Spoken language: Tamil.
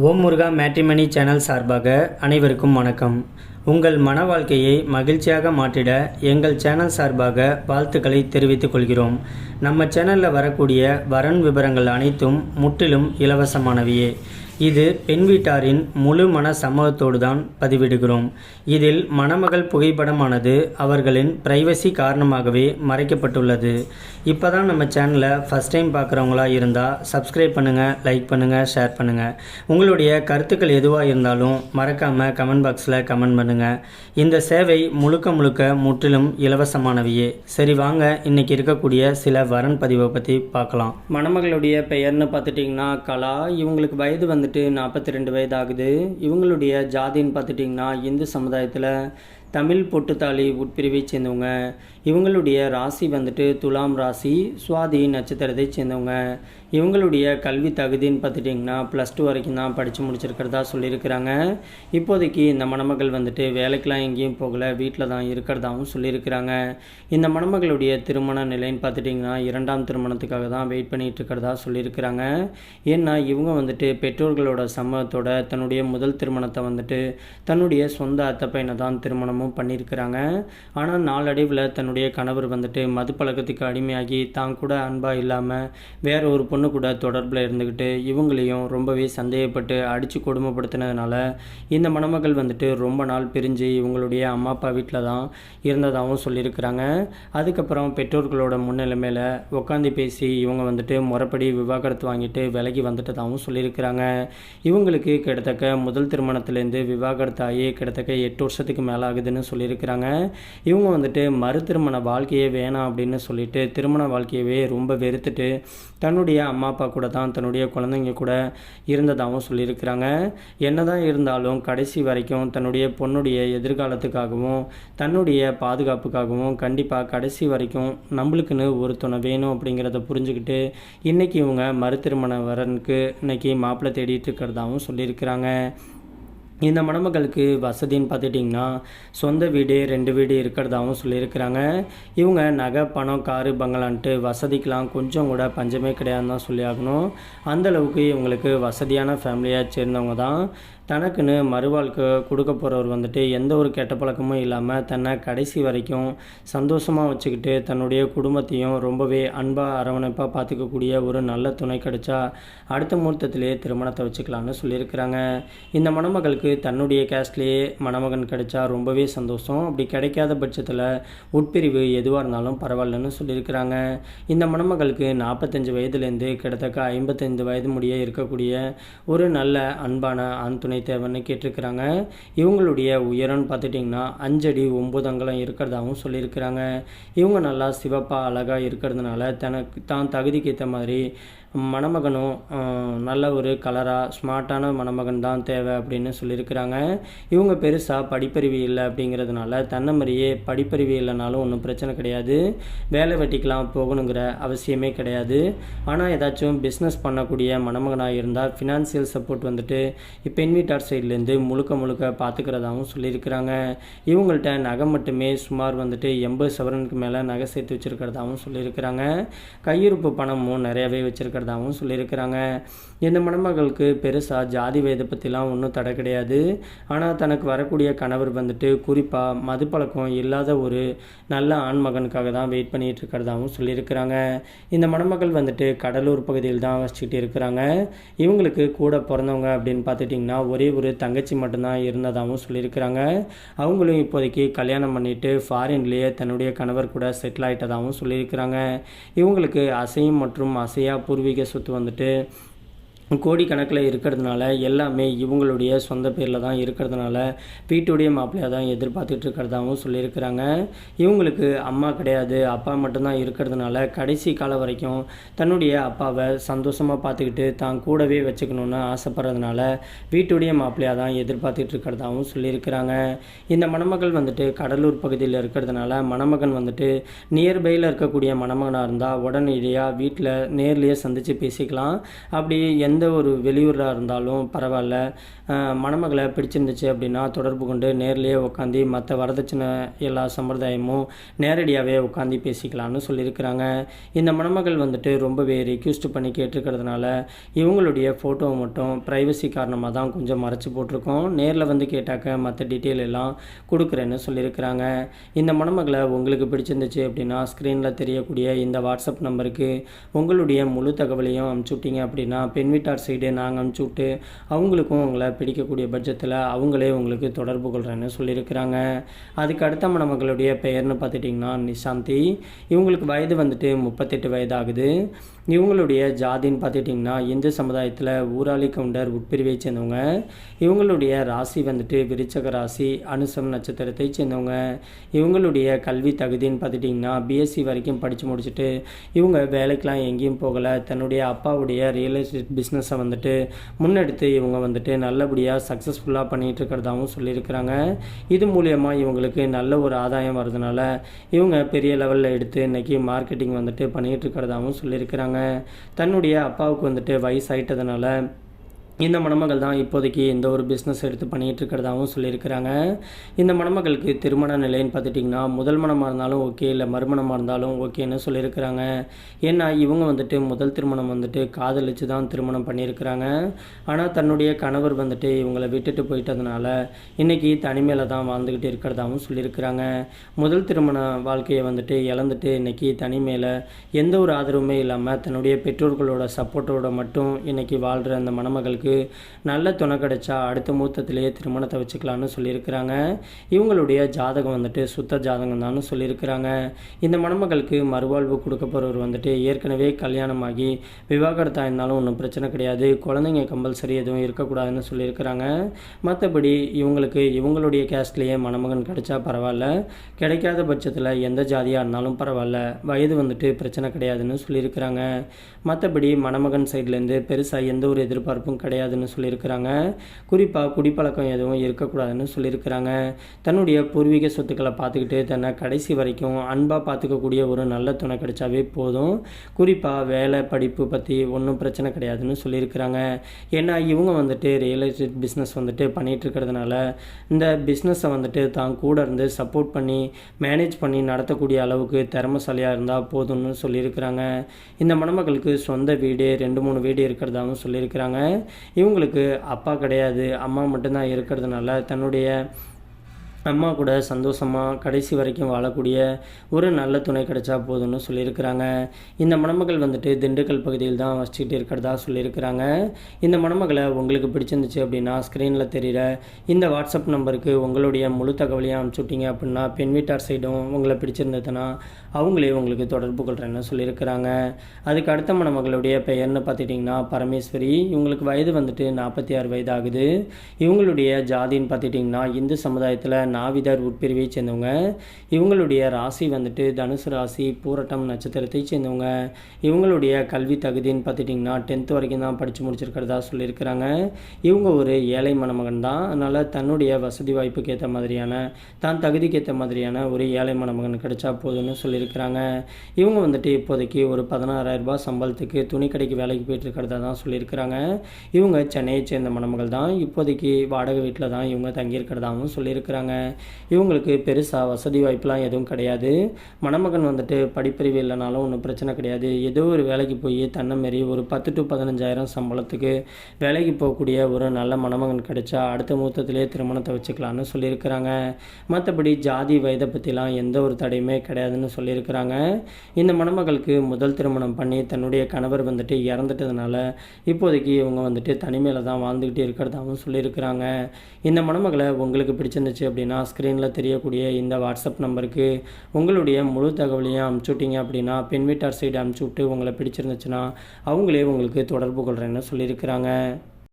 ஓம் முருகா மேட்ரிமனி சேனல் சார்பாக அனைவருக்கும் வணக்கம். உங்கள் மன வாழ்க்கையை மகிழ்ச்சியாக மாற்றிட எங்கள் சேனல் சார்பாக வாழ்த்துக்களை தெரிவித்துக் கொள்கிறோம். நம்ம சேனலில் வரக்கூடிய வரன் விவரங்கள் அனைத்தும் முற்றிலும் இலவசமானவையே. இது பெண் வீட்டாரின் முழு மன சம்மதத்தோடு தான் பதிவிடுகிறோம். இதில் மணமகள் புகைப்படமானது அவர்களின் பிரைவசி காரணமாகவே மறைக்கப்பட்டுள்ளது. இப்போ தான் நம்ம சேனலை ஃபஸ்ட் டைம் பார்க்குறவங்களா இருந்தால் சப்ஸ்கிரைப் பண்ணுங்கள், லைக் பண்ணுங்கள், ஷேர் பண்ணுங்கள். உங்களுடைய கருத்துக்கள் எதுவாக இருந்தாலும் மறக்காமல் கமெண்ட் பாக்ஸில் கமெண்ட் பண்ணுங்கள். இந்த சேவை முழுக்க முற்றிலும் இலவசமானவையே. சரி வாங்க, இன்றைக்கி இருக்கக்கூடிய சில வரன் பதிவை பற்றி பார்க்கலாம். மணமகளுடைய பெயர்னு பார்த்துட்டிங்கன்னா கலா. இவங்களுக்கு வயது 42 வயது ஆகுது. இவங்களுடைய ஜாதின்னு பார்த்துட்டிங்கன்னா இந்து சமுதாயத்தில் தமிழ் பொட்டுத்தாலி உட்பிரிவை சேர்ந்தவங்க. இவங்களுடைய ராசி துலாம் ராசி, சுவாதி நட்சத்திரத்தை சேர்ந்தவங்க. இவங்களுடைய கல்வி தகுதின்னு பார்த்துட்டிங்கன்னா +2 வரைக்கும் தான் படித்து முடிச்சிருக்கிறதா சொல்லியிருக்கிறாங்க. இப்போதைக்கு இந்த மணமகள் வேலைக்கெலாம் எங்கேயும் போகலை, வீட்டில் தான் இருக்கிறதாகவும் சொல்லியிருக்கிறாங்க. இந்த மணமகளுடைய திருமண நிலைன்னு பார்த்துட்டிங்கன்னா 2ஆம் திருமணத்துக்காக தான் வெயிட் பண்ணிகிட்டு இருக்கிறதா சொல்லியிருக்கிறாங்க. ஏன்னா இவங்க பெற்றோர்களோட சம்மதத்தோட தன்னுடைய முதல் திருமணத்தை தன்னுடைய சொந்த அத்தை பையனை தான் திருமணமும் பண்ணியிருக்கிறாங்க. ஆனால் நாளடைவில் தன்னுடைய கணவர் மது பழக்கத்துக்கு அடிமையாகி தான் கூட அன்பாக இல்லாமல் வேற ஒரு பொண்ணு கூட தொடர்பில் இருந்துக்கிட்டு இவங்களையும் ரொம்பவே சந்தேகப்பட்டு அடித்து கொடுமைப்படுத்தினதுனால இந்த மணமகள் ரொம்ப நாள் பிரிஞ்சு இவங்களுடைய அம்மா அப்பா வீட்டில் தான் இருந்ததாகவும் சொல்லியிருக்கிறாங்க. அதுக்கப்புறம் பெற்றோர்களோட முன்னிலைமையில் உட்காந்து பேசி இவங்க முறைப்படி விவாகரத்து வாங்கிட்டு விலகி வந்துட்டதாகவும் சொல்லியிருக்கிறாங்க. இவங்களுக்கு கிட்டத்தட்ட முதல் திருமணத்திலேருந்து விவாகரத்து ஆகி கிட்டத்தட்ட 8 வருஷத்துக்கு மேலே ஆகுதுன்னு சொல்லியிருக்கிறாங்க. இவங்க மறு திருமண வாழ்க்கையே வேணாம் அப்படின்னு சொல்லிட்டு திருமண வாழ்க்கையவே ரொம்ப வெறுத்துட்டு தன்னுடைய அம்மா அப்பா கூட தான் தன்னுடைய குழந்தைங்க கூட இருந்ததாகவும் சொல்லியிருக்கிறாங்க. என்னதான் இருந்தாலும் கடைசி வரைக்கும் தன்னுடைய பொண்ணுடைய எதிர்காலத்துக்காகவும் தன்னுடைய பாதுகாப்புக்காகவும் கண்டிப்பாக கடைசி வரைக்கும் நம்மளுக்குன்னு ஒரு துணை வேணும் அப்படிங்கிறத புரிஞ்சுக்கிட்டு இன்றைக்கி இவங்க மறு திருமண வரனுக்கு இன்றைக்கி மாப்பிள்ளை தேடிட்டு இருக்கிறதாகவும் சொல்லியிருக்கிறாங்க. இந்த மணமகளுக்கு வசதின்னு பார்த்துட்டிங்கன்னா சொந்த வீடு 2 வீடு இருக்கிறதாகவும் சொல்லியிருக்கிறாங்க. இவங்க நகை, பணம், காரு, பங்களான்ட்டு வசதிக்கெலாம் கொஞ்சம் கூட பஞ்சமே கிடையாதுன்னு தான் சொல்லி ஆகணும். அந்தளவுக்கு இவங்களுக்கு வசதியான ஃபேமிலியாக சேர்ந்தவங்க தான். தனக்குன்னு மறுவாழ்க்கை கொடுக்க போகிறவர் எந்த ஒரு கெட்ட பழக்கமும் இல்லாமல் தன்னை கடைசி வரைக்கும் சந்தோஷமாக வச்சுக்கிட்டு தன்னுடைய குடும்பத்தையும் ரொம்பவே அன்பாக அரவணைப்பாக பார்த்துக்கக்கூடிய ஒரு நல்ல துணை கிடைச்சா அடுத்த முகூர்த்தத்திலே திருமணத்தை வச்சுக்கலான்னு சொல்லியிருக்கிறாங்க. இந்த மணமகளுக்கு தன்னுடைய கேஸ்ட்லேயே மணமகன் கிடைச்சா ரொம்பவே சந்தோஷம். அப்படி கிடைக்காத பட்சத்தில் உட்பிரிவு எதுவாக இருந்தாலும் பரவாயில்லன்னு சொல்லியிருக்கிறாங்க. இந்த மணமகளுக்கு 45 வயதுலேருந்து கிட்டத்தட்ட 55 வயது முடிய இருக்கக்கூடிய ஒரு நல்ல அன்பான ஆண் துணை தேவைன்னு கேட்டிருக்கிறாங்க. இவங்களுடைய உயரம்னு பார்த்துட்டிங்கன்னா 5 அடி 9 அங்குலம் இருக்கிறதாகவும் சொல்லியிருக்கிறாங்க. இவங்க நல்லா சிவப்பாக அழகாக இருக்கிறதுனால தான் தகுதிக்கு ஏற்ற மாதிரி மணமகனும் நல்ல ஒரு கலராக ஸ்மார்ட்டான மணமகன் தான் தேவை அப்படின்னு சொல்லியிருக்கிறாங்க. இவங்க பெருசாக படிப்பறிவு இல்லை அப்படிங்கிறதுனால தன்னை மாதிரியே படிப்பறிவு இல்லைனாலும் ஒன்றும் பிரச்சனை கிடையாது, வேலை வெட்டிக்கலாம் போகணுங்கிற அவசியமே கிடையாது. ஆனால் ஏதாச்சும் பிஸ்னஸ் பண்ணக்கூடிய மணமகனாக இருந்தால் ஃபினான்சியல் சப்போர்ட் பெண் வீட்டார் சைட்லேருந்து முழுக்க பார்த்துக்கிறதாகவும் சொல்லியிருக்கிறாங்க. இவங்கள்ட்ட நகை மட்டுமே சுமார் 80 சவரனுக்கு மேலே நகை சேர்த்து வச்சுருக்கிறதாகவும் சொல்லியிருக்கிறாங்க. கையிருப்பு பணமும் நிறையவே வச்சுருக்கிறதாகவும் சொல்லியிருக்கிறாங்க. இந்த மணமகளுக்கு பெருசாக ஜாதி வேதை பற்றிலாம் ஒன்றும் தடை கிடையாது. ஆனால் தனக்கு வரக்கூடிய கணவர் குறிப்பாக மது பழக்கம் இல்லாத ஒரு நல்ல ஆண்மகனுக்காக தான் வெயிட் பண்ணிகிட்டு இருக்கிறதாகவும் சொல்லியிருக்கிறாங்க. இந்த மணமகள் கடலூர் பகுதியில் தான் வச்சுக்கிட்டு இருக்கிறாங்க. இவங்களுக்கு கூட பிறந்தவங்க அப்படின்னு பார்த்துட்டிங்கன்னா ஒரே ஒரு தங்கச்சி மட்டும்தான் இருந்ததாகவும் சொல்லியிருக்கிறாங்க. அவங்களும் இப்போதைக்கு கல்யாணம் பண்ணிவிட்டு ஃபாரின்லேயே தன்னுடைய கணவர் கூட செட்டில் ஆகிட்டதாகவும் சொல்லியிருக்கிறாங்க. இவங்களுக்கு அசையும் மற்றும் அசையா பூர்வீக சொத்து கோடிக்கணக்கில் இருக்கிறதுனால எல்லாமே இவங்களுடைய சொந்த பேரில் தான் இருக்கிறதுனால வீட்டுடைய மாப்பிள்ளையாக தான் எதிர்பார்த்துட்டு இருக்கிறதாகவும் சொல்லியிருக்கிறாங்க. இவங்களுக்கு அம்மா கிடையாது, அப்பா மட்டும்தான் இருக்கிறதுனால கடைசி காலம் வரைக்கும் தன்னுடைய அப்பாவை சந்தோஷமாக பார்த்துக்கிட்டு தான் கூடவே வச்சுக்கணுன்னு ஆசைப்படுறதுனால வீட்டுடைய மாப்பிள்ளையாக தான் எதிர்பார்த்துட்டு இருக்கிறதாகவும் சொல்லியிருக்கிறாங்க. இந்த மணமகள் கடலூர் பகுதியில் இருக்கிறதுனால மணமகன் நியர்பையில் இருக்கக்கூடிய மணமகனாக இருந்தால் உடனடியாக வீட்டில் நேர்லேயே சந்தித்து பேசிக்கலாம். அப்படி எந்த எந்த ஒரு வெளியூராக இருந்தாலும் பரவாயில்ல, மணமகளை பிடிச்சிருந்துச்சு அப்படின்னா தொடர்பு கொண்டு நேர்லேயே உட்காந்து மற்ற வரதட்சணை எல்லா சம்பிரதாயமும் நேரடியாகவே உட்காந்து பேசிக்கலான்னு சொல்லியிருக்கிறாங்க. இந்த மணமகள் வந்துட்டு ரொம்பவே ரிக்வெஸ்ட் பண்ணி கேட்டிருக்கிறதுனால இவங்களுடைய ஃபோட்டோவை மட்டும் ப்ரைவசி காரணமாக தான் கொஞ்சம் மறைச்சி போட்டிருக்கோம். நேரில் வந்து கேட்டாக்க மற்ற டீட்டெயில் எல்லாம் கொடுக்குறேன்னு சொல்லியிருக்கிறாங்க. இந்த மணமகளை உங்களுக்கு பிடிச்சிருந்துச்சு அப்படின்னா ஸ்க்ரீனில் தெரியக்கூடிய இந்த வாட்ஸ்அப் நம்பருக்கு உங்களுடைய முழு தகவலையும் அனுப்பிச்சி விட்டீங்க அப்படின்னா பெண் வீட்டார் சைடு நாங்கள் அனுப்பிச்சி விட்டு அவங்களுக்கும் உங்களை பிடிக்கக்கூடிய பட்சத்தில் அவங்களே உங்களுக்கு தொடர்பு கொள்கிறேன்னு சொல்லியிருக்கிறாங்க. அதுக்கு அடுத்த மணமகளுடைய பெயர்னு பார்த்துட்டிங்கன்னா நிஷாந்தி. இவங்களுக்கு வயது வந்துட்டு 38 வயது ஆகுது. இவங்களுடைய ஜாதின்னு பார்த்துட்டிங்கன்னா இந்து சமுதாயத்தில் ஊராளி கவுண்டர் உட்பிரிவை சேர்ந்தவங்க. இவங்களுடைய ராசி வந்துட்டு விருச்சக ராசி, அனுசம் நட்சத்திரத்தை சேர்ந்தவங்க. இவங்களுடைய கல்வி தகுதின்னு பார்த்துட்டிங்கன்னா பிஎஸ்சி வரைக்கும் படித்து முடிச்சுட்டு இவங்க வேலைக்கெலாம் எங்கேயும் போகலை. தன்னுடைய அப்பாவுடைய ரியல் எஸ்டேட் பிஸ்னஸை வந்துட்டு முன்னெடுத்து இவங்க வந்துட்டு நல்லபடியாக சக்ஸஸ்ஃபுல்லாக பண்ணிகிட்டு இருக்கிறதாகவும் சொல்லியிருக்கிறாங்க. இது மூலியமாக இவங்களுக்கு நல்ல ஒரு ஆதாயம் வர்றதுனால இவங்க பெரிய லெவலில் எடுத்து இன்றைக்கி மார்க்கெட்டிங் வந்துட்டு பண்ணிகிட்டு இருக்கிறதாகவும் சொல்லியிருக்கிறாங்க. தன்னுடைய அப்பாவுக்கு வந்துட்டு வயசாயிட்டதுனால இந்த மணமகள் தான் இப்போதைக்கு இந்த ஒரு பிஸ்னஸ் எடுத்து பண்ணிகிட்டு இருக்கிறதாகவும் சொல்லியிருக்கிறாங்க. இந்த மணமகளுக்கு திருமண நிலைன்னு பார்த்துட்டிங்கன்னா முதல் மணமாக இருந்தாலும் ஓகே, இல்லை மறுமணமாக இருந்தாலும் ஓகேன்னு சொல்லியிருக்கிறாங்க. ஏன்னா இவங்க வந்துட்டு முதல் திருமணம் வந்துட்டு காதலிச்சு தான் திருமணம் பண்ணியிருக்கிறாங்க. ஆனால் தன்னுடைய கணவர் வந்துட்டு இவங்களை விட்டுட்டு போயிட்டதுனால இன்றைக்கி தனிமையில் தான் வாழ்ந்துக்கிட்டு இருக்கிறதாகவும் சொல்லியிருக்கிறாங்க. முதல் திருமண வாழ்க்கையை வந்துட்டு இழந்துட்டு இன்றைக்கி தனிமையில் எந்த ஒரு ஆதரவுமே இல்லாமல் தன்னுடைய பெற்றோர்களோட சப்போர்ட்டோட மட்டும் இன்றைக்கி வாழ்கிற அந்த மணமகளுக்கு நல்ல துணை கிடைச்சா அடுத்த முகூர்த்தத்திலேயே திருமணத்தை வச்சுக்கலான்னு சொல்லியிருக்கிறாங்க. இவங்களுடைய ஜாதகம் வந்துட்டு சுத்த ஜாதகம் தான் சொல்லியிருக்கிறாங்க. இந்த மணமகளுக்கு மறுவாழ்வு கொடுக்க போகிறவர் வந்துட்டு ஏற்கனவே கல்யாணமாகி விவாகரத்தாக இருந்தாலும் ஒன்றும் பிரச்சனை கிடையாது, குழந்தைங்க கம்பல்சரி எதுவும் இருக்கக்கூடாதுன்னு சொல்லியிருக்கிறாங்க. மற்றபடி இவங்களுக்கு இவங்களுடைய கேஸ்ட்லேயே மணமகன் கிடைச்சா பரவாயில்ல, கிடைக்காத பட்சத்தில் எந்த ஜாதியாக இருந்தாலும் பரவாயில்ல, வயது வந்துட்டு பிரச்சனை கிடையாதுன்னு சொல்லியிருக்கிறாங்க. மற்றபடி மணமகன் சைட்லேருந்து பெருசாக எந்த ஒரு எதிர்பார்ப்பும் கிடையாதுன்னு சொல்லியிருக்கிறாங்க. குறிப்பாக குடிப்பழக்கம் எதுவும் இருக்கக்கூடாதுன்னு சொல்லியிருக்கிறாங்க. தன்னுடைய பூர்வீக சொத்துக்களை பார்த்துக்கிட்டு தன்னை கடைசி வரைக்கும் அன்பாக பார்த்துக்கக்கூடிய ஒரு நல்ல துணை கிடைச்சாவே போதும். குறிப்பாக வேலை படிப்பு பற்றி ஒன்றும் பிரச்சனை கிடையாதுன்னு சொல்லியிருக்கிறாங்க. ஏன்னா இவங்க வந்துட்டு ரியல் எஸ்டேட் பிஸ்னஸ் வந்துட்டு பண்ணிகிட்டு இருக்கிறதுனால இந்த பிஸ்னஸை வந்துட்டு தான் கூட இருந்து சப்போர்ட் பண்ணி மேனேஜ் பண்ணி நடத்தக்கூடிய அளவுக்கு திறமைசாலியாக இருந்தால் போதும்னு சொல்லியிருக்கிறாங்க. இந்த மணமகளுக்கு சொந்த வீடு 2-3 வீடு இருக்கிறதாகவும் சொல்லியிருக்கிறாங்க. இவங்களுக்கு அப்பா கிடையாது, அம்மா மட்டும்தான் இருக்கிறதுனால தன்னுடைய அம்மா கூட சந்தோஷமாக கடைசி வரைக்கும் வாழக்கூடிய ஒரு நல்ல துணை கிடைச்சா போதும்னு சொல்லியிருக்கிறாங்க. இந்த மணமகள் வந்துட்டு திண்டுக்கல் பகுதியில் தான் வச்சுக்கிட்டு இருக்கிறதா சொல்லியிருக்கிறாங்க. இந்த மணமகளை உங்களுக்கு பிடிச்சிருந்துச்சு அப்படின்னா ஸ்க்ரீனில் தெரிகிற இந்த வாட்ஸ்அப் நம்பருக்கு உங்களுடைய முழு தகவலையும் அனுப்பிச்சுட்டிங்க அப்படின்னா பெண் வீட்டார் சைடும் உங்களை பிடிச்சிருந்ததுன்னா அவங்களே உங்களுக்கு தொடர்பு கொள்கிறேன்னு சொல்லியிருக்கிறாங்க. அதுக்கு அடுத்த மணமகளுடைய பெயர்னு பார்த்துட்டிங்கன்னா பரமேஸ்வரி. இவங்களுக்கு வயது வந்துட்டு 46 வயது ஆகுது. இவங்களுடைய ஜாதின்னு பார்த்துட்டிங்கன்னா இந்து சமுதாயத்தில் நாவிதர் உட்பிரிவை சேர்ந்தவங்க. இவங்களுடைய ராசி வந்துட்டு தனுசு ராசி, பூரட்டம் நட்சத்திரத்தை சேர்ந்தவங்க. இவங்களுடைய கல்வி தகுதின்னு பார்த்துட்டிங்கன்னா 10th வரைக்கும் தான் படித்து முடிச்சிருக்கிறதா சொல்லியிருக்கிறாங்க. இவங்க ஒரு ஏழை மணமகன் தான். அதனால் தன்னுடைய வசதி வாய்ப்புக்கு ஏற்ற மாதிரியான தான் தகுதிக்கு ஏற்ற மாதிரியான ஒரு ஏழை மணமகன் கிடைச்சா போதும்னு சொல்லியிருக்கிறாங்க. இவங்க வந்துட்டு இப்போதைக்கு ஒரு 16,000 ரூபாய் சம்பளத்துக்கு துணி கடைக்கு வேலைக்கு போயிட்டுருக்கிறதா தான் சொல்லியிருக்கிறாங்க. இவங்க சென்னையை சேர்ந்த மணமகள் தான். இப்போதைக்கு வாடகை வீட்டில் தான் இவங்க தங்கியிருக்கிறதாகவும் சொல்லியிருக்கிறாங்க. இவங்களுக்கு பெருசாக வசதி வாய்ப்புலாம் எதுவும் கிடையாது. மணமகன் வந்துட்டு படிப்பறிவு இல்லைனாலும் ஒன்றும் பிரச்சனை கிடையாது. ஏதோ ஒரு வேலைக்கு போய் தன்னை மாரி ஒரு 10 to 15,000 சம்பளத்துக்கு வேலைக்கு போகக்கூடிய ஒரு நல்ல மணமகன் கிடைச்சா அடுத்த முகூர்த்தத்திலே திருமணத்தை வச்சுக்கலான்னு சொல்லியிருக்கிறாங்க. மற்றபடி ஜாதி வயதை பற்றிலாம் எந்த ஒரு தடையுமே கிடையாதுன்னு சொல்லியிருக்கிறாங்க. இந்த மணமகளுக்கு முதல் திருமணம் பண்ணி தன்னுடைய கணவர் வந்துட்டு இறந்துட்டதுனால இப்போதைக்கு இவங்க வந்துட்டு தனிமையில் தான் வாழ்ந்துக்கிட்டு இருக்கிறதாகவும் சொல்லியிருக்கிறாங்க. இந்த மணமகளை உங்களுக்கு பிடிச்சிருந்துச்சு அப்படின்னா ஸ்க்ரீனில் தெரியக்கூடிய இந்த வாட்ஸ்அப் நம்பருக்கு உங்களுடைய முழு தகவலையும் அனுப்பிச்சுட்டிங்க அப்படின்னா பெண் வீட்டார் சைடு அனுப்பிச்சி விட்டு உங்களை பிடிச்சிருந்துச்சுன்னா அவங்களே உங்களுக்கு தொடர்பு கொள்கிறேன்னு சொல்லியிருக்கிறாங்க.